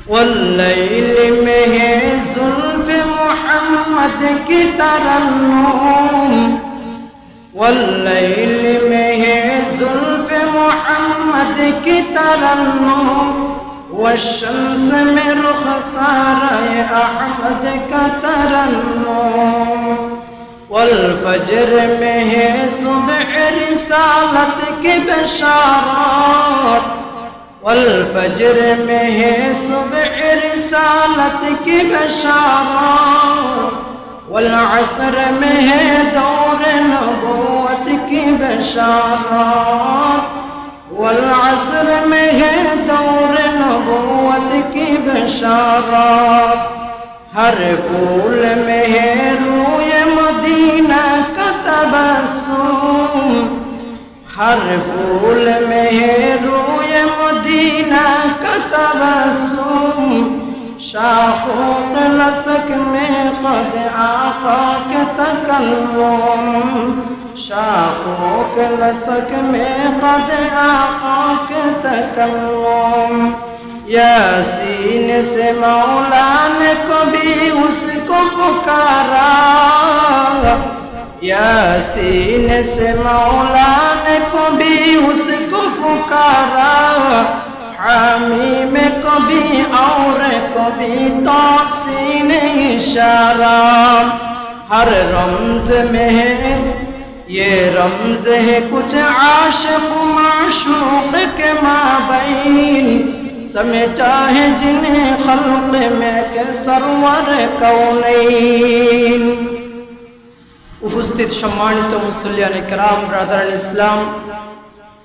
والليل में है जुल्फ मोहम्मद की तरन्नुम, والليل में है जुल्फ मोहम्मद की तरन्नुम, والشمس में रुखसारे अहमद का तरन्नुम, والفجر में है सुबह रिसालत की बशारत, والفجر में है सुबह रिसालत की बशारत, والعصر में है दौर नबूवत की बशारत, والعصر में है दौर नबूवत की बशारत। हर फूल में है रूए मदीना का तबस्सुम, हर फूल में है रूए मदीना का तबस्सुम, शाखों के लसक में क़द आका के तकल्लुम, शाखों के लसक में क़द आका के तकल्लुम। यासीन से मौला ने कभी उसको पुकारा, यासीन से मौला ने कभी उसको पुकारा, हामी में कभी और कभी तौसीन इशारा। हर रमज में है ये रमज है कुछ आशिक माशूक के माबैन, समय चाहे जिन्हें खल्क़ में के सरवर कौनैन। उपस्थित सम्मानित मुसल्लियाने किराम, ब्रादारान इस्लाम,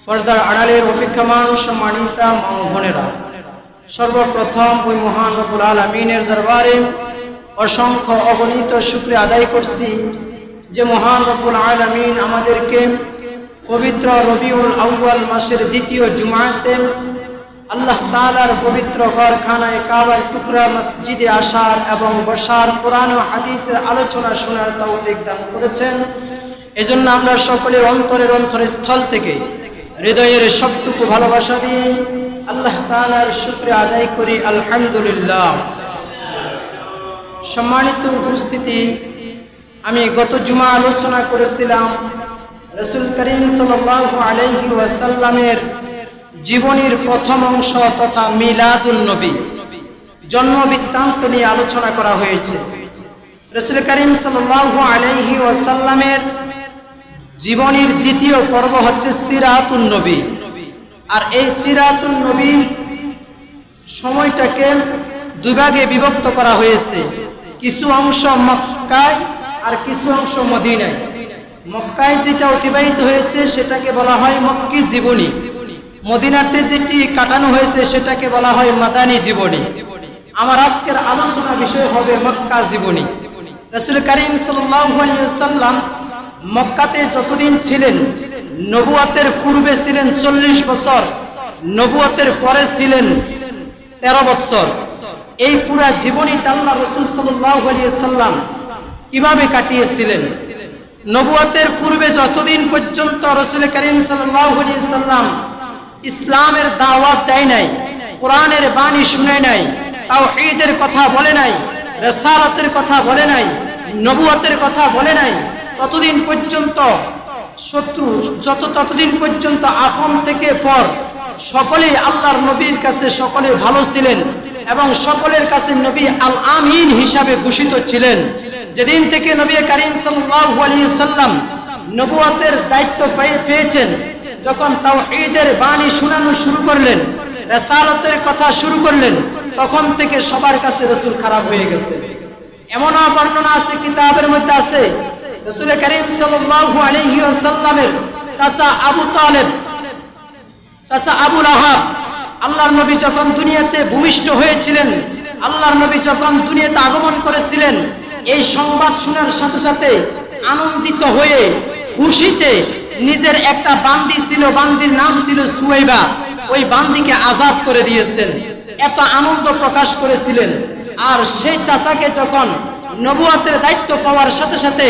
पर्दार आড়ালের অপেক্ষমান সম্মানিতা মা ও বোনেরা, সর্বপ্রথম ওই মহান রব্বুল আলামিনের দরবারে অসংখ্য অগণিত শুকরিয়া আদায় করছি যে মহান রব্বুল আলামিন আমাদেরকে পবিত্র রবিউল আউয়াল মাসের দ্বিতীয় জুমাতে আল্লাহ তাআলার পবিত্র ঘরখানায় কাবার টুকরা মসজিদে আসার এবং বসার কোরআন ও হাদিসের আলোচনা শোনার তৌফিক দান করেছেন। এজন্য আমরা সকলে অন্তরের অন্তরস্থল থেকে হৃদয়ের সবটুকু ভালোবাসা দিয়ে আল্লাহ তাআলার শুকরিয়া আদায় করি, আলহামদুলিল্লাহ। সম্মানিত উপস্থিতি, আমি গত জুমা আলোচনা করেছিলাম রাসূল করিম সাল্লাল্লাহু আলাইহি ওয়াসাল্লামের জীবনীর প্রথম অংশ তথা মিলাদুন নবী, জন্ম বৃত্তান্ত নিয়ে আলোচনা করা হয়েছে। রাসূল করিম সাল্লাল্লাহু আলাইহি ওয়াসাল্লামের জীবনীর দ্বিতীয় পর্ব হচ্ছে সিরাতুন নবী। আর এই সিরাতুন নবী সময়টাকে দুই ভাগে বিভক্ত করা হয়েছে, কিছু অংশ মক্কায় আর কিছু অংশ মদিনায়। মক্কায় যেটা অতিবাহিত হয়েছে সেটাকে বলা হয় মক্কি জীবনী, মদিনাতে যেটি কাটানো হয়েছে সেটাকে বলা হয় মাদানী জীবনী। আমার আজকের আলোচনা বিষয় হবে মক্কা জীবনী। রাসূল করিম সাল্লাল্লাহু আলাইহি ওয়াসাল্লাম মক্কাতে যতদিন ছিলেন, নবুয়তের পূর্বে ছিলেন 40 বছর, নবুয়তের পরে ছিলেন 13 বছর। এই পুরা জীবনীটা আল্লাহ রাসূল সাল্লাল্লাহু আলাইহি ওয়াসাল্লাম কিভাবে কাটিয়েছিলেন? নবুয়তের পূর্বে যতদিন পর্যন্ত রাসূল করিম সাল্লাল্লাহু আলাইহি ওয়াসাল্লাম ইসলামের দাওয়াত দেয় নাই, কোরআনের বাণী শুনায় নাই, তাওহীদের কথা বলে নাই, রিসালাতের কথা বলে নাই, নবুয়তের কথা বলে নাই, ততদিন পর্যন্ত শত্রু ততদিন পর্যন্ত আপন থেকে পর সকলেই আল্লাহর নবীর কাছে সকলে ভালো ছিলেন এবং সকলের কাছে নবী আল আমিন হিসাবে ঘোষিত ছিলেন। যেদিন থেকে নবী করিম সাল্লাল্লাহু আলাইহি ওয়াসাল্লাম নবুয়তের দায়িত্ব পেয়েছেন, যখন তাওহীদের বাণী শোনানো শুরু করলেন, রিসালাতের কথা শুরু করলেন, তখন থেকে সবার কাছে রাসূল খারাপ হয়ে গেছে। এমন বর্ণনা আছে, কিতাবের মধ্যে আছে, রাসূল করিম সাল্লাল্লাহু আলাইহি ওয়াসাল্লামের চাচা আবু তালেব, চাচা আবু লাহাব, আল্লাহর নবী যখন দুনিয়াতে ভূমিষ্ঠ হয়েছিলেন, আল্লাহর নবী যখন দুনিয়াতে আগমন করেছিলেন, এই সংবাদ শোনার সাথে সাথে আনন্দিত হয়ে খুশিতে নিজের একটা বান্দি ছিল, বান্দির নাম ছিল সুয়াইবা, ওই বান্দিকে আযাদ করে দিয়েছেন। এত আনন্দ প্রকাশ করেছিলেন। আর সেই চাচাকে যখন নবুয়তের দায়িত্ব পাওয়ার সাথে সাথে,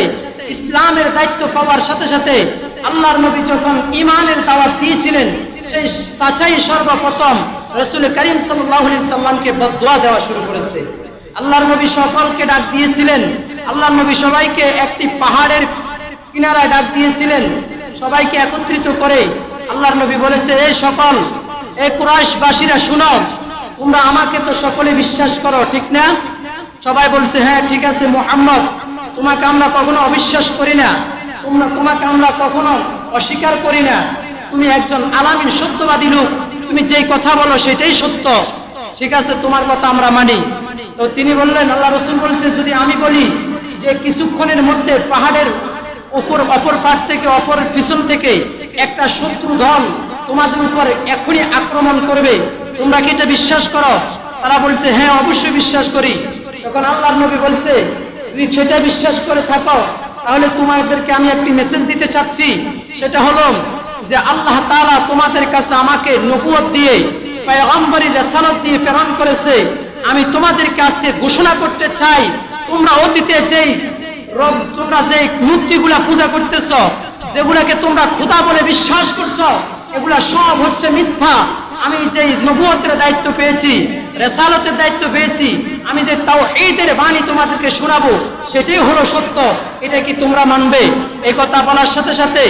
ইসলামের দায়িত্ব পাওয়ার সাথে সাথে আল্লাহর নবী যখন ঈমানের দাওয়াত দিয়েছিলেন, সেই চাচাই সর্বপ্রথম রাসূল করিম সাল্লাল্লাহু আলাইহি সাল্লামকে বদদুয়া দেওয়া শুরু করেছে। আল্লাহর নবী সকলকে ডাক দিয়েছিলেন, আল্লাহর নবী সবাইকে একটি পাহাড়ের কিনারায় ডাক দিয়েছিলেন, সবাইকে একত্রিত করে আল্লাহর নবী বলেছে, এই সকল, এই কুরাইশবাসীরা শুনো, তোমরা আমাকে তো সকলে বিশ্বাস করো, ঠিক না? সবাই বলছে, হ্যাঁ ঠিক আছে মুহাম্মদ, তোমাকে আমরা কখনো অবিশ্বাস করি না, তোমাকে আমরা কখনো অস্বীকার করি না, তুমি একজন আলামিন সত্যবাদী লোক, তুমি যেই কথা বলো সেটাই সত্য, ঠিক আছে, তোমার কথা আমরা মানি। তো তিনি বললেন, আল্লাহ রাসূল বলছে, যদি আমি বলি যে কিছুক্ষণের মধ্যে পাহাড়ের অপর পাশ থেকে, অপর পিছন থেকে একটা শত্রু দল তোমাদের উপর এখনই আক্রমণ করবে, তোমরা কি এটা বিশ্বাস করো? তারা বলছে, হ্যাঁ অবশ্যই বিশ্বাস করি। তখন আল্লাহর নবী বলছে, তুমি সেটা বিশ্বাস করে থাকো, তাহলে তোমাদেরকে আমি একটি মেসেজ দিতে চাচ্ছি, সেটা হলো যে আল্লাহ তাআলা তোমাদের কাছে আমাকে নবুয়ত দিয়ে, পয়গম্বরী রিসালাত দিয়ে প্রেরণ করেছে। আমি তোমাদেরকে আজকে ঘোষণা করতে চাই, তোমরা অতীতে তোমরা যে মূর্তিগুলা পূজা করতেছ, যেগুলাকে তোমরা খোদা বলে বিশ্বাস করছো, এগুলা সব হচ্ছে মিথ্যা। আমি যে নবুয়তের দায়িত্ব পেয়েছি, রিসালাতের দায়িত্ব পেয়েছি, আমি যে তাওহীদের বাণী তোমাদেরকে শোনাবো, সেটাই হলো সত্য। এটা কি তোমরা মানবে? এই কথা বলার সাথে সাথে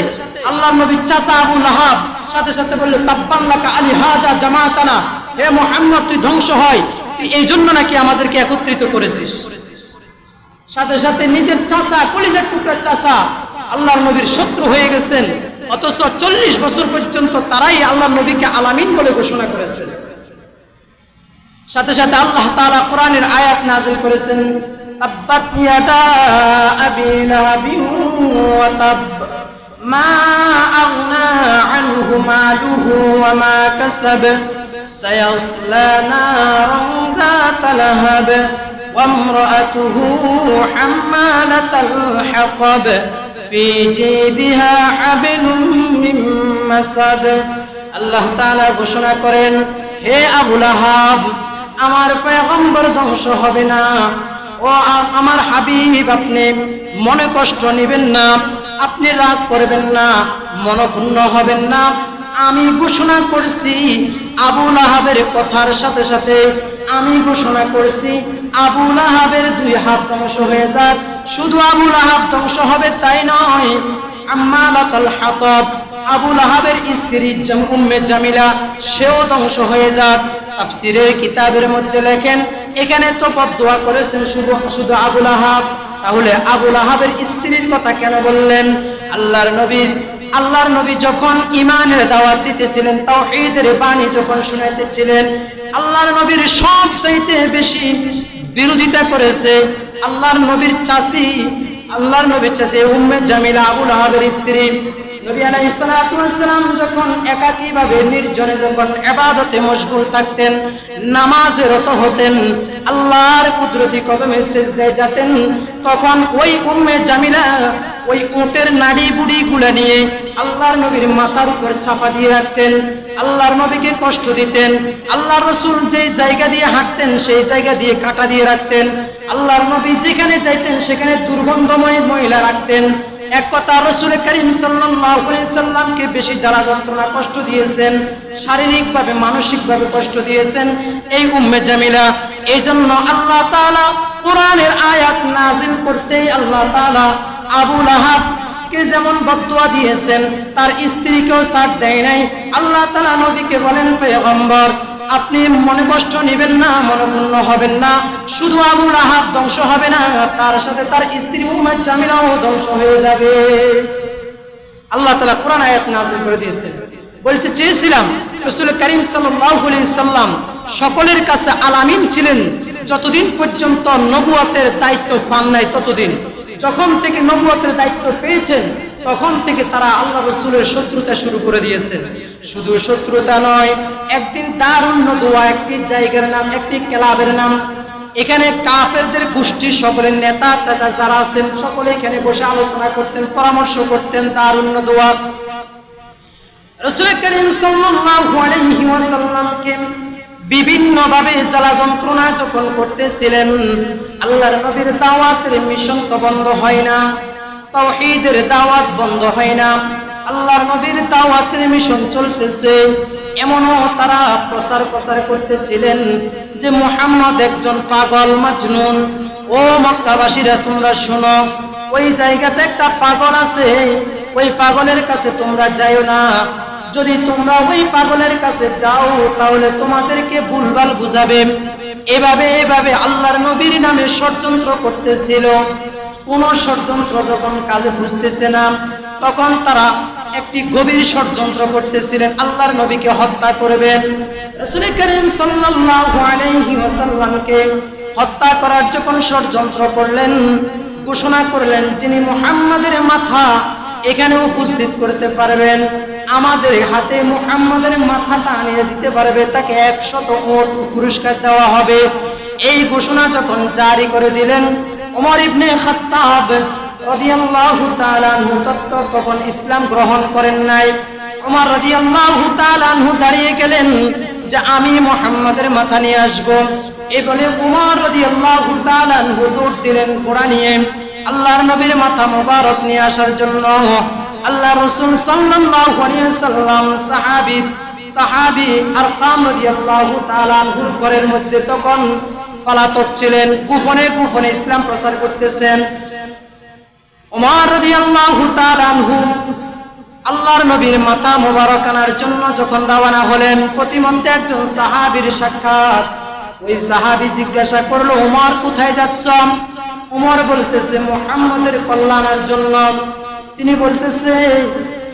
আল্লাহর নবীর চাচা আবু লাহাব সাথে সাথে বলল, তাব্বান লাকা আলি হাজা জামাতানা, হে মুহাম্মদ তুই ধ্বংস হয়, তুই এই জন্য নাকি আমাদেরকে একত্রিত করেছিস? সাথে সাথে নিজের চাচা, কলিজার টুকরা চাচা আল্লাহর নবীর শত্রু হয়ে গেছেন, অথচ 40 বছর পর্যন্ত তারাই আল্লাহর নবীকে আলামিন বলে ঘোষণা করেছেন। সাথে সাথে আল্লাহ তাআলা কোরআনের আয়াত নাযিল করেছেন, তাব্বাত ইয়াদা আবি লাহাবিন ওয়া তাব মা আগনা আনহু মালুহু ওয়া মা কাসাব সায়াসলা নারান যাতা লাহাব ওয়া ইমরাআতুহু হাম্মালাতাল হাতাব ফি জিদিহা হাবলুম মিন মাসাদ। আল্লাহ তাআলা ঘোষণা করেন, হে আবু লাহাব, আমার পয়গম্বর ধ্বংস হবে না, ও আমার হাবিব, আপনি মনে কষ্ট নেবেন না, আপনি রাগ করবেন না, মনক্ষুণ্ণ হবেন না। আমি ঘোষণা করছি আবু লাহাবের কথার সাথে সাথে আমি ঘোষণা করছি আবু লাহাবের 2 হাত ধ্বংস হয়ে যাক। শুধু আবু লাহাব ধ্বংস হবে তাই নয়, আম্মালাতাল হাতাব, আবু লাহাবের স্ত্রী উম্মে জামিলা, সেও ধ্বংস হয়ে যাক। তাফসীরের কিতাবের মধ্যে লেখেন, এখানে তো বদদুয়া করেছেন শুধু আবু লাহাব, তাহলে আবু লাহাবের স্ত্রীর কথা কেন বললেন? আল্লাহর নবী যখন ঈমানের দাওয়াত দিতেছিলেন, তাওহীদের বাণী যখন শোনাইতেছিলেন, আল্লাহর নবীর সবচাইতে বেশি বিরোধিতা করেছে আল্লাহর নবীর চাচী উম্মে জামিলা, আবু লাহাবের স্ত্রী। নবী আলাইহিস সালাতু ওয়াস সালাম যখন একাকীভাবে নির্জনে যখন ইবাদতে মশগুল থাকতেন, নামাজে রত হতেন, আল্লাহর কুদরতি কদমে সিজদায় যেতেন, তখন ওই উম্মে জামিলা ওই উটের নাড়ি বুড়ি গুলা নিয়ে আল্লাহর নবীর মাথার উপর চাপা দিয়ে রাখতেন, আল্লাহর নবীকে কষ্ট দিতেন। আল্লাহর রাসূল যে জায়গা দিয়ে হাঁটতেন সেই জায়গা দিয়ে কাঁটা দিয়ে রাখতেন। আল্লাহর নবী যেখানে যাইতেন সেখানে দুর্গন্ধময় মহিলা রাখতেন। এক কথা, রাসূল করিম সাল্লাল্লাহু আলাইহি সাল্লামকে বেশি জ্বালা যন্ত্রণা কষ্ট দিয়েছেন, শারীরিকভাবে মানসিকভাবে কষ্ট দিয়েছেন এই উম্মে জামিলা। এইজন্য আল্লাহ তাআলা কোরআনের আয়াত নাযিল করতেই আল্লাহ তাআলা আবু লাহাবকে যেমন বদদুয়া দিয়েছেন, তার স্ত্রীকেও ছাড় দেয় নাই। আল্লাহ তাআলা নবীকে বলেন, পয়গম্বর আপনি মনে কষ্ট নেবেন না, মনক্ষুণ্ণ হবেন না, শুধু আবু লাহাব ধ্বংস হবে না, তার সাথে তার স্ত্রী উম্মে জামিলাও ধ্বংস হয়ে যাবে। আল্লাহ তাআলা কোরআন আয়াত নাযিল করে দিয়েছেন। বলতে চেয়েছিলাম, রাসূল করিম সাল্লাল্লাহু আলাইহি সাল্লাম সকলের কাছে আলামিন ছিলেন যতদিন পর্যন্ত নবুয়তের দায়িত্ব পান নাই ততদিন। যখন থেকে নবুয়তের দায়িত্ব পেয়েছেন তখন থেকে তারা আল্লাহ রাসূলের শত্রুতা শুরু করে দিয়েছেন। শুধু শত্রুতা নয়, একদিন দারুন নদওয়া, একটি জায়গার নাম, একটি ক্লাবের নাম, এখানে কাফেরদের গোষ্ঠীর সকলের নেতা যারা আছেন সকলে এখানে বসে আলোচনা করতেন, পরামর্শ করতেন দারুন নদওয়া। রাসূল করিম সাল্লাল্লাহু আলাইহি ওয়াসাল্লামকে বিভিন্ন ভাবে জ্বালা যন্ত্রণা যখন করতেছিলেন, আল্লাহর নবীর দাওয়াতের মিশন তো বন্ধ হয় না, তাওহীদের দাওয়াত বন্ধ হয় না, আল্লাহর নবীর দাওয়াতের মিশন চলতেছে। এমনও তারা প্রচার করতেছিলেন যে মুহাম্মদ একজন পাগল মাজনুন। ও মক্কাবাসীরা তোমরা শোনো, ওই জায়গাতে একটা পাগল আছে, ওই পাগলের কাছে তোমরা যাইও না। যদি তোমরা ওই পাগলের কাছে যাও তাহলে তোমাদেরকে ভুলভাল বুঝাবে। এভাবে আল্লাহর নবীর নামে ষড়যন্ত্র করতেছিল। কোন ষড়যন্ত্র যখন কাজে বুঝতেছে না, তখন তারা একটি গভীর ষড়যন্ত্র করতেছিলেন, আল্লাহর নবীকে হত্যা করবেন। রাসূল করিম সাল্লাল্লাহু আলাইহি ওয়াসাল্লামকে হত্যা করার যখন ষড়যন্ত্র করলেন, ঘোষণা করলেন যিনি মুহাম্মাদের মাথা এখানে উপস্থিত করতে পারবেন, আমাদের হাতে মুহাম্মাদের মাথাটা আনিয়ে দিতে পারবে, তাকে 100 উট পুরস্কার দেওয়া হবে। এই ঘোষণা যখন জারি করে দিলেন, ওমর ইবনে খাত্তাব রাদিয়াল্লাহু তাআলা আনহু তখন ইসলাম গ্রহণ করেন নাই। ওমর রাদিয়াল্লাহু তাআলা আনহু দাঁড়িয়ে গেলেন যে আমি মুহাম্মাদের মাথা নিয়ে আসব। এই বলে ওমর রাদিয়াল্লাহু তাআলা আনহু দৌড় দিলেন ঘোড়া নিয়ে আল্লাহর নবীর মাথা মোবারক নিয়ে আসার জন্য। আল্লাহ রাসূল সাল্লাল্লাহু আলাইহি ওয়াসাল্লাম সাহাবী আরকাম রাদিয়াল্লাহু তাআলা আনহুর ঘরের মধ্যে তখন পলাতক ছিলেন, গোপনে ইসলাম প্রচার করতেছেন। ওমর রাদিয়াল্লাহু তাআলা আনহু আল্লাহর নবীর মাথা মোবারক আনার জন্য যখন রওনা হলেন, প্রতিমধ্যে একজন সাহাবীর সাক্ষাৎ। ওই সাহাবী জিজ্ঞাসা করলো, ওমর কোথায় যাচ্ছ? ওমর বলতেছে মুহাম্মাদের কল্যাণের জন্য। তিনি বলতেছে,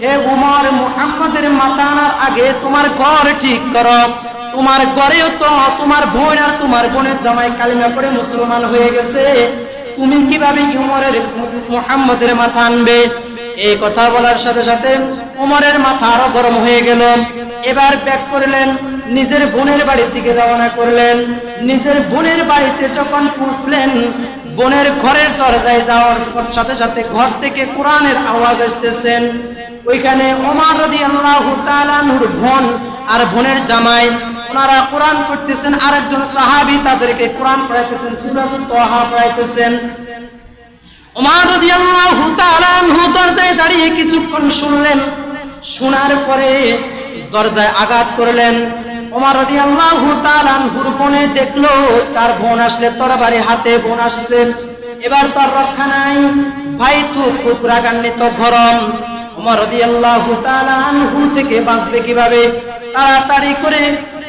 হে ওমর, মুহাম্মাদের মাথা আনার আগে তোমার ঘর ঠিক করো। তোমার ঘরেও তো তোমার বোন আর তোমার বোনের জামাই কালিমা পড়ে মুসলমান হয়ে গেছে, তুমি কিভাবে মুহাম্মাদের মাথা আনবে? এই কথা বলার সাথে সাথে ওমরের মাথা আরো গরম হয়ে গেল। এবার ব্যাক করলেন, নিজের বোনের বাড়ির দিকে রওনা করলেন। নিজের বোনের বাড়িতে যখন পৌঁছলেন, বোনের ঘরের দরজায় যাওয়ার সাথে সাথে ঘর থেকে কোরআনের আওয়াজ আসতেছেন। ওইখানে ওমর রাদিয়াল্লাহু তাআলা আনহুর বোন আর বোনের জামাই ওনারা কোরআন পড়তেছেন, আরেকজন সাহাবী তাদেরকে কোরআন পড়াইতেছেন, সূরা তাহা পড়াইতেছেন। ওমর রাদিয়াল্লাহু তাআলা আনহু দরজায় দাঁড়িয়ে কিছুক্ষণ শুনলেন। শোনার পরে দরজায় আঘাত করলেন। ওমর রাদিয়াল্লাহু তাআলা আনহুর বোনে দেখলো তার বোন আসলে তরবারি হাতে বোন আসছে, এবার তার রক্ষা নাই। ভাই তো খুব রাগান্বিত, গরম। ওমর রাদিয়াল্লাহু তাআলা আনহু থেকে বাঁচবে কিভাবে? তাড়াতাড়ি করে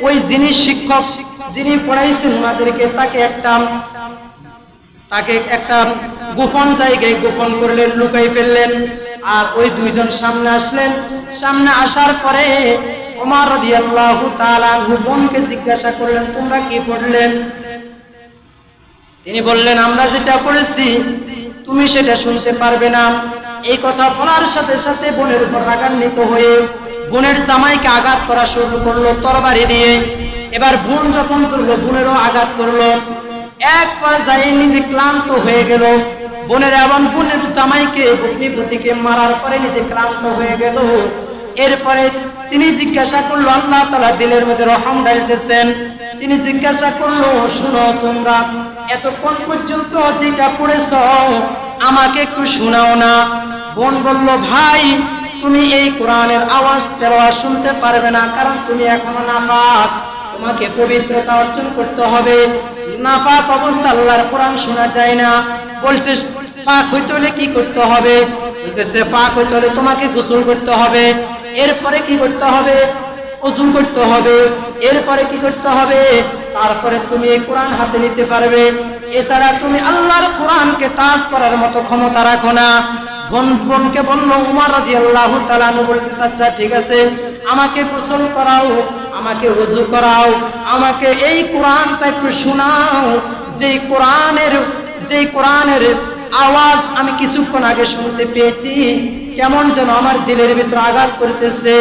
ওই যিনি শিক্ষক, যিনি পড়াইছেন ওনাদেরকে তাকে একটা গোপন জায়গায় গোপন করলেন, লুকাই ফেললেন। আর ওই দুইজন সামনে আসলেন। সামনে আসার পরে ওমর রাদিয়াল্লাহু তাআলা আনহু বোনকে জিজ্ঞাসা করলেন, তোমরা কি পড়লেন? তিনি বললেন, আমরা যেটা পড়েছি তুমি সেটা শুনতে পারবে না। এই কথা বলার সাথে সাথে বোনের উপর রাগান্বিত হয়ে বোনের জামাইকে আঘাত করা শুরু করলো তরবারি দিয়ে। এবার বোন যখন করলো, বোনেরও আঘাত করলো। এক পর্যায়ে নিজে ক্লান্ত হয়ে গেল। বোনের এবং বোনের জামাইকে ভগ্নিপতিকে মারার পরে নিজে ক্লান্ত হয়ে গেল। এরপরে তিনি জিজ্ঞাসা করলো, আল্লাহ তাআলা দিলের মধ্যে রহম ঢালতেছেন। তিনি জিজ্ঞাসা করলো, শুনো, তোমরা এতক্ষণ পর্যন্ত যেটা পড়েছো আমাকে একটু শোনাও না? বোন বলল, ভাই তুমি এই কোরআনের আওয়াজ তেলাওয়াত শুনতে পারবে না, কারণ তুমি এখনো নাপাক। তোমাকে পবিত্রতা অর্জন করতে হবে। নাপাক অবস্থা আল্লাহর কোরআন শোনা যায় না। বলছে পাক হইতে হলে কি করতে হবে? বলতেছে পাক হইতে হলে তোমাকে গোসল করতে হবে। এরপরে কি করতে হবে? ওযু করতে হবে। এরপরে কি করতে হবে? তারপরে তুমি এই কোরআন হাতে নিতে পারবে। এছাড়া তুমি আল্লাহর কোরআনকে টাচ করার মতো ক্ষমতা রাখো না। বোনকে বলল, ওমর রাদিয়াল্লাহু তাআলা আনহু বলতেছে, আচ্ছা ঠিক আছে, আমাকে গোসল করাও, আমাকে ওযু করাও, আমাকে এই কোরআনটা একটু শোনাও। যেই কোরআনের আওয়াজ আমি কিছুক্ষণ আগে শুনতে পেয়েছি, কেমন যেন আমার দিলের ভিতর আঘাত করতেছে।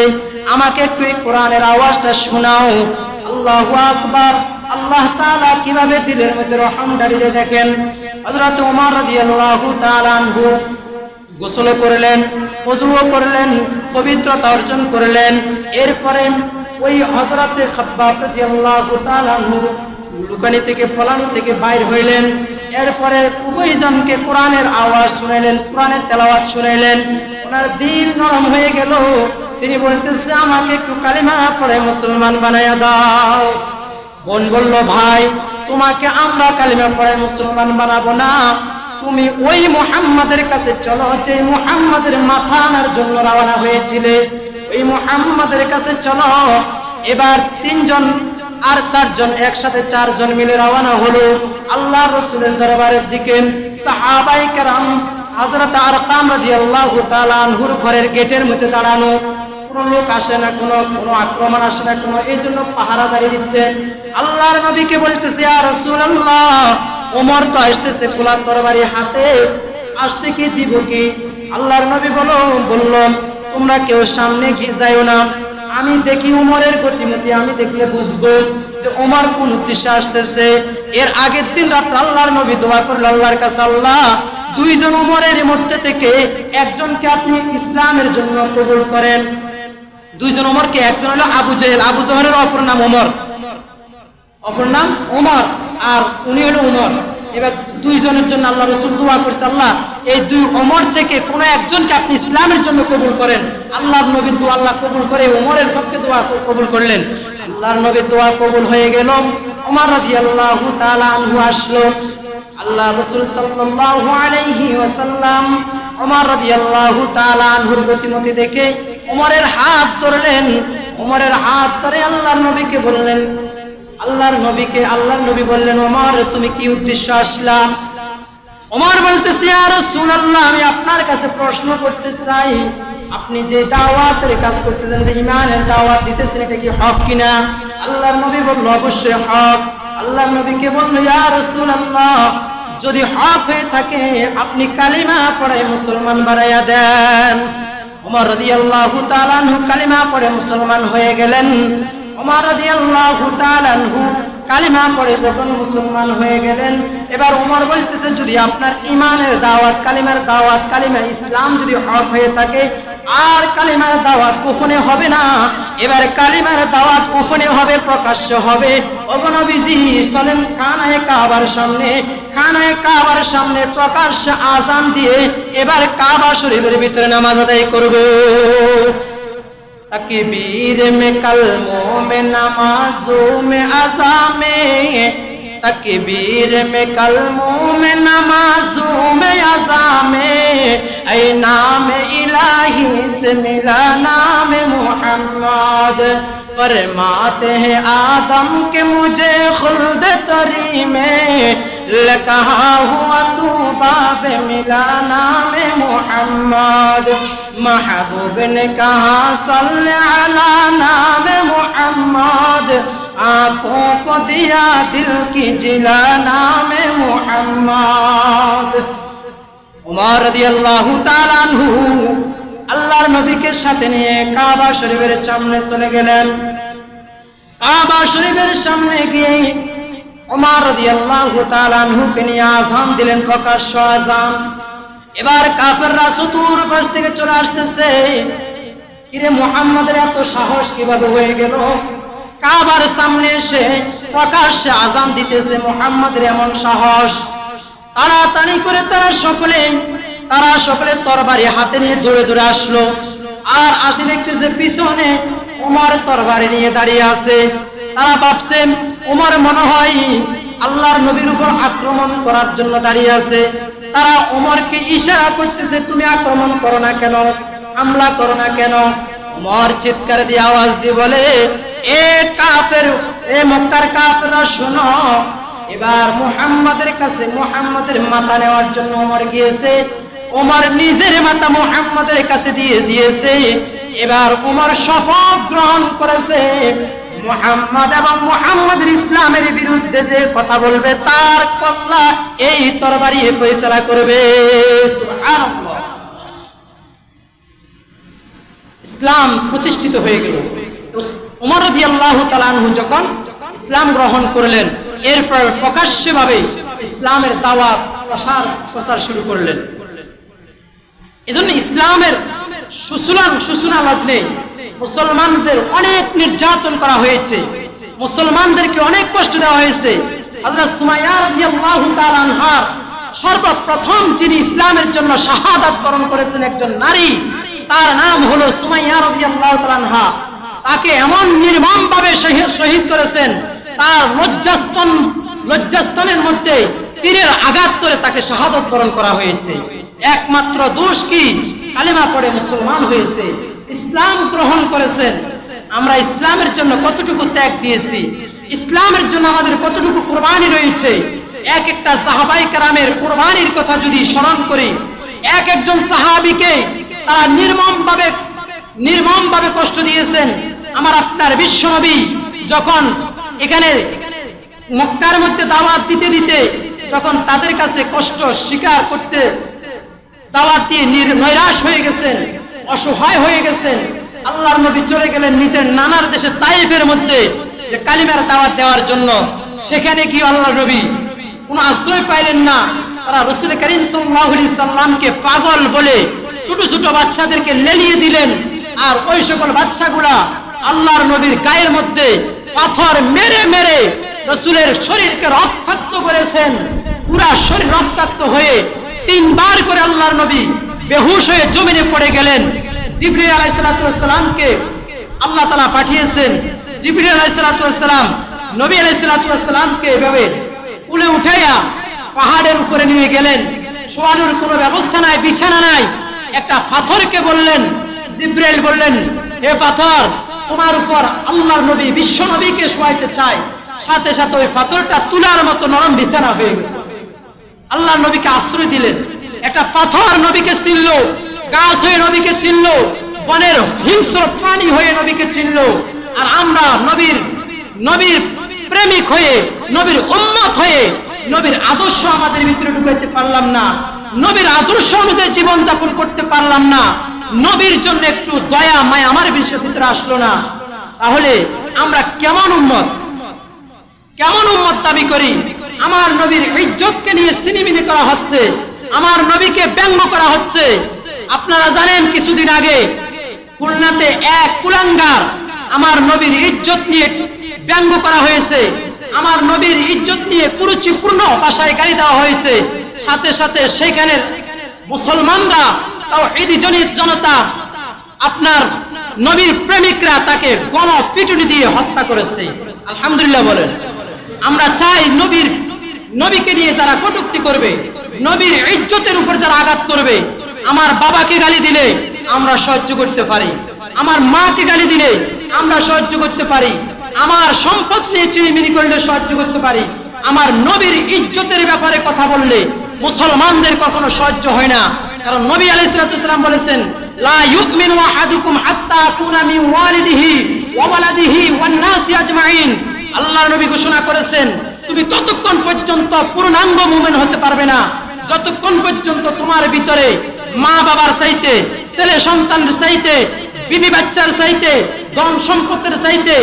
আমাকে একটু এই কোরআনের আওয়াজটা শোনাও। আল্লাহু আকবার। আল্লাহ তাআলা কিভাবে দিলের মধ্যে রহম ঢালিয়ে দেখেন। হযরত ওমর রাদিয়াল্লাহু তাআলা আনহু গোসল করলেন, ওযুও করলেন, পবিত্রতা অর্জন করলেন। এরপরে ওই হযরতে খাব্বাব রাদিয়াল্লাহু তাআলা আনহু লুকানি থেকে ফলানি থেকে বাইর হইলেন। এরপরে উভয়জনকে কোরআনের আওয়াজ শুনাইলেন, কোরআনের তেলাওয়াত শুনাইলেন। ওনার দিল নরম হয়ে গেল। তিনি বলতেছে আমাকে একটু কালিমা পড়ে মুসলমান বানায়া দাও। বোন বলল ভাই তোমাকে আমরা কালিমা পড়ে মুসলমান বানাবো না, তুমি ওই মুহাম্মাদের কাছে চলো যে মুহাম্মাদের মাথা আনার জন্য রওনা হয়েছিলে, ওই মুহাম্মাদের কাছে চলো। এবার তিনজন আর চারজন, একসাথে চারজন মিলে রওনা হলো আল্লাহ রাসূলের দরবারের দিকে। সাহাবায়ে কেরাম হযরত আরকাম রাদিয়াল্লাহু তাআলা আনহুর ঘরের গেটের মধ্যে দাঁড়ানো, কোনো লোক আসে না, কোনো আক্রমণ আসে না, এই জন্য পাহারাদারি দিচ্ছে। আল্লাহর নবীকে বলতেছে ইয়া রাসূলুল্লাহ ওমর তো আসতেছে খোলা তরবারি হাতে, আসতে কি দিব কি? আল্লাহর নবী বলল তোমরা কেউ সামনে যাইও না, আমি দেখি উমরের গতিমতি, আমি দেখলে বুঝবো যে ওমর কোন উদ্দেশ্যে আসতেছে। এর আগের দিন রাত আল্লাহর নবী দোয়া করলেন আল্লাহর কাছে, আল্লাহ দুইজন উমরের মধ্যে থেকে একজনকে আপনি ইসলামের জন্য কবুল করেন। দুইজন উমরকে, একজন হলো আবু জেহেল, আবু জেহেলের অপর নাম ওমর, অপর নাম ওমর, আর উনি হলো উমর। এবার দুইজনের জন্য আল্লাহ রাসূল দোয়া করছে, আল্লাহ এই দুই ওমর থেকে কোন একজনকে আপনি ইসলামের জন্য কবুল করেন। আল্লাহর নবীর দোয়া আল্লাহ কবুল করে ওমরের পক্ষে দোয়া কবুল করলেন। আল্লাহর নবীর দোয়া কবুল হয়ে গেল। ওমর রাদিয়াল্লাহু তাআলা আনহু আসলো। আল্লাহ রাসূল সাল্লাল্লাহু আলাইহি ওয়াসাল্লাম ওমর রাদিয়াল্লাহু তাআলা আনহুর গতিমতি দেখে ওমরের হাত ধরলেন। ওমরের হাত ধরে আল্লাহর নবীকে বললেন, আল্লাহর নবী বললেন ওমর তুমি কি উদ্দেশ্য আসলা? ওমর বলতেছে ইয়া রাসূলুল্লাহ আমি আপনার কাছে প্রশ্ন করতে চাই, আপনি যে দাওয়াতের কাজ করতেছেন, যে ঈমানের দাওয়াত দিতেছেন, এটা কি হক কিনা? আল্লাহর নবী বলল অবশ্যই হক। আল্লাহর নবীকে বলল ইয়া রাসূলুল্লাহ যদি হক হয়ে থাকে আপনি কালিমা পড়ে মুসলমান বানায়া দেন। ওমর রাদিয়াল্লাহু তাআলা আনহু কালিমা পড়ে মুসলমান হয়ে গেলেন। ওমর রাদিয়াল্লাহু তাআলা আনহু কালিমা পড়ে যখন মুসলমান হয়ে গেলেন, এবার ওমর বলতেছে যদি আপনার ঈমানের দাওয়াত, কালিমার দাওয়াত, কালিমা ইসলাম যদি হক হয়ে থাকে আর কালিমার দাওয়াত গোপনে হবে না, এবার কালিমার দাওয়াত গোপনে হবে, প্রকাশ্য হবে। ওগো নবীজি চলেন খানায়ে কাবার সামনে প্রকাশ্যে আযান দিয়ে এবার কাবা শরীফের ভিতরে নামাজ আদায় করব। तकबीर में कलमों में नमाजों में अज़ा में, तकबीर में कलमों में नमाजों में अज़ा में, ऐ नाम इलाही से मिला नाम मोहम्मद। फरमाते हैं आदम के मुझे खुल्द तरी में, लकहा हुआ तू बाब मिला नाम मोहम्मद। महबूब ने कहा सल्ले अला नाम मोहम्मद, आंखों को दिया दिल की जिला नाम मोहम्मद। उमर রাদিয়াল্লাহু তাআলা আনহু আল্লাহর নবীকে সাথে নিয়ে কাবা শরীফের সামনে চলে গেলেন। কাবা শরীফের সামনে গিয়ে ওমর রাদিয়াল্লাহু তাআলা আনহুকে নিয়ে আযান দিলেন, প্রকাশ্য আযান। এবার কাফেররা চতুর্পাশ থেকে চলে আসতেছে, কিরে মুহাম্মদের এত সাহস কিভাবে হয়ে গেল? কাবার সামনে এসে প্রকাশ্যে আযান দিতেছে, মুহাম্মদের এমন সাহস। তাড়াতাড়ি করে তারা সকলে তরবারি হাতে নিয়ে দৌড়ে দৌড়ে আসলো। আর আসি দেখতেছে পিছনে ওমর তরবারি নিয়ে দাঁড়িয়ে আছে। তারা ভাবছেন ওমর মনে হয় আল্লাহর নবীর উপর আক্রমণ করার জন্য দাঁড়িয়ে আছে। তারা ওমরকে ইশারা করতেছে তুমি আক্রমণ করো না কেন, হামলা করো না কেন? ওমর চিৎকার দিয়ে আওয়াজ দিয়ে বলে এ কাফের, এ মক্কার কাফেররা শোনো, এবার মুহাম্মাদের কাছে মুহাম্মাদের মাথা নেওয়ার জন্য ওমর গিয়েছে। ওমর নিজের মাথা মুহাম্মাদের কাছে দিয়ে দিয়েছে। এবার ওমর শপথ গ্রহণ করেছে মুহাম্মদ এবং মুহাম্মাদের ইসলামের বিরুদ্ধে যে কথা বলবে তার কল্লা এই তরবারি ফয়সালা করবে। সুবহানাল্লাহ। ইসলাম প্রতিষ্ঠিত হয়ে গেল। ওমর রাদিয়াল্লাহু তাআলা আনহু যখন ইসলাম গ্রহণ করলেন, এরপর প্রকাশ্যভাবে ইসলামের দাওয়াত প্রচার শুরু করলেন। এজন্য ইসলামের সূচনা লগ্নে মুসলমানদের অনেক নির্যাতন করা হয়েছে, মুসলমানদেরকে অনেক কষ্ট দেওয়া হয়েছে। হযরত সুমাইয়া রাদিয়াল্লাহু তাআলা আনহা সর্বপ্রথম যিনি ইসলামের জন্য শাহাদাত বরণ করেছেন একজন নারী, তার নাম হলো সুমাইয়া রাদিয়াল্লাহু তাআলা আনহা। তাকে এমন নির্মমভাবে শহীদ করেছেন, তার লজ্জাস্থানের মধ্যে তীরের আঘাত করে তাকে শাহাদাত বরণ করা হয়েছে। একমাত্র দোষ কি? কালেমা পড়ে মুসলমান হয়েছে, ইসলাম গ্রহণ করেছেন। আমরা ইসলামের জন্য কতটুকু ত্যাগ দিয়েছি, ইসলামের জন্য আমাদের কতটুকু কুরবানি রয়েছে। এক একটা সাহাবায়ে কেরামের কুরবানির কথা যদি স্মরণ করি, এক একজন সাহাবীকে তারা নির্মমভাবে কষ্ট দিয়েছেন। আমার আপনার বিশ্বনবী যখন এখানে মক্কার মধ্যে দাওয়াত দিতে যখন তাদের কাছে কষ্ট স্বীকার করতে দাওয়াত দিয়ে নৈরাশ হয়ে গেছেন, অসহায় হয়ে গেছেন, আল্লাহর নবী চলে গেলেন নিজের নানার দেশে তাইফের মধ্যে যে কালিমার দাওয়াত দেওয়ার জন্য। সেখানে কি আল্লাহর নবী কোনো আশ্রয় পাইলেন না। তারা রাসূল করিম সাল্লাল্লাহু আলাইহি সাল্লামকে পাগল বলে ছোট ছোট বাচ্চাদেরকে লেলিয়ে দিলেন। আর ওই সকল বাচ্চাগুলা আল্লাহর নবীর গায়ের মধ্যে পাথর মেরে মেরে রাসূলের শরীরকে রক্তাক্ত করেছেন। পুরা শরীর রক্তাক্ত হয়ে তিনবার করে আল্লাহর নবী বেহুশ হয়ে জমিনে পড়ে গেলেন। জিবরিল আলাইহিস সালামকে আল্লাহ তাআলা পাঠিয়েছেন। জিবরিল আলাইহিস সালাম নবী আলাইহিস সালামকে এভাবে কুলে উঠাইয়া পাহাড়ের উপরে নিয়ে গেলেন। শোয়ানোর কোনো ব্যবস্থা নাই, বিছানা নাই। একটা পাথরকে বললেন, জিবরিল বললেন, হে পাথর, তোমার উপর আল্লাহর নবী বিশ্ব নবীকে শোয়াইতে চায়। সাথে সাথে ওই পাথরটা তুলার মতো নরম বিছানা হয়ে গেছে। আল্লাহর নবীকে আশ্রয় দিলেন। একটা পাথর নবীকে চিনল, গাছ হয়ে নবীকে চিনল, বনের হিংস্র প্রাণী হয়ে নবীকে চিনল। আর আমরা নবীর প্রেমিক হয়ে, নবীর উম্মত হয়ে নবীর আদর্শ আমাদের ভিতরে ঢুকাইতে পারলাম না, নবীর আদর্শ অনুযায়ী জীবন যাপন করতে পারলাম না, নবীর জন্য একটু দয়া মায়া আমার বিশ্বের ভিতরে আসলো না। তাহলে আমরা কেমন উম্মত দাবি করি? আমার নবীর ইজ্জতকে নিয়ে ছিনিমিনি করা হচ্ছে, আমার নবীকে ব্যঙ্গ করা হচ্ছে। আপনারা জানেন কিছুদিন আগে খুলনাতে এক কুলাঙ্গার আমার নবীর ইজ্জত নিয়ে ব্যঙ্গ করা হয়েছে, আমার নবীর ইজ্জত নিয়ে কুরুচিপূর্ণ ভাষায় গালি দেওয়া হয়েছে। সাথে সাথে সেখানের মুসলমানরা, তাওহীদি জনতা, আপনার নবীর প্রেমিকরা তাকে গণপিটুনি দিয়ে হত্যা করেছে। আলহামদুলিল্লাহ বলেন। আমরা চাই নবীকে নিয়ে যারা কটূক্তি করবে, নবীর ইজ্জতের উপর যারা আঘাত করবে, আমার বাবাকে গালি দিলে আমরা সহ্য করতে পারি, আমার মাকে গালি দিলে আমরা সহ্য করতে পারি, আমার সম্পদ নিয়ে চিনিমিনি করলে সহ্য করতে পারি, আমার নবীর ইজ্জতের ব্যাপারে কথা বললে মুসলমানদের কখনো সহ্য হয় না। কারণ নবী আলাইহিস সালাম বলেছেন, লা ইউমিনু আহাদুকুম হাত্তা কুনা মিন ওয়ালিদিহি ওয়া ওয়ালাদিহি ওয়ান নাসি আজমাইন। আল্লাহর নবী ঘোষণা করেছেন, তুমি ততক্ষণ পর্যন্ত পূর্ণাঙ্গ মুমিন হতে পারবে না যতক্ষণ পর্যন্ত তোমার ভিতরে মা বাবার চাইতে, ছেলে সন্তানের চাইতে, বিবি বাচ্চার চাইতে, ধন সম্পদের চাইতে,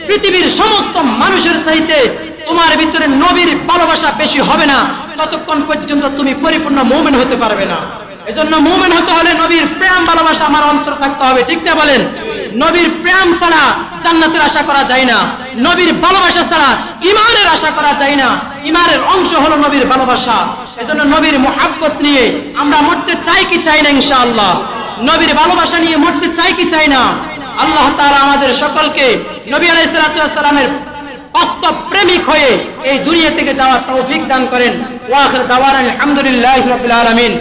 পৃথিবীর সমস্ত মানুষের চাইতে তোমার ভিতরে নবীর ভালোবাসা বেশি হবে না, ততক্ষণ পর্যন্ত তুমি পরিপূর্ণ মুমিন হতে পারবে না। এজন্য মুমিন হতে হলে নবীর প্রেম ভালোবাসা আমার অন্তরে থাকতে হবে। ঠিক না বলেন? নবীর প্রেম ছাড়া জান্নাতের আশা করা যায় না, নবীর ভালোবাসা ছাড়া ঈমানের আশা করা যায় না। ঈমানের অংশ হলো নবীর ভালোবাসা। এজন্য নবীর মুহাব্বত নিয়ে আমরা মরতে চাই কি চাই না? ইনশাআল্লাহ নবীর ভালোবাসা নিয়ে মরতে চাই কি চাই না? আল্লাহ তাআলা আমাদের সকলকে নবী আলাইহিস সালামের বাস্তব প্রেমিক হয়ে এই দুনিয়া থেকে যাওয়ার তৌফিক দান করেন। ওয়া আখির দাওয়ানা আলহামদুলিল্লাহি রাব্বিল আলামিন।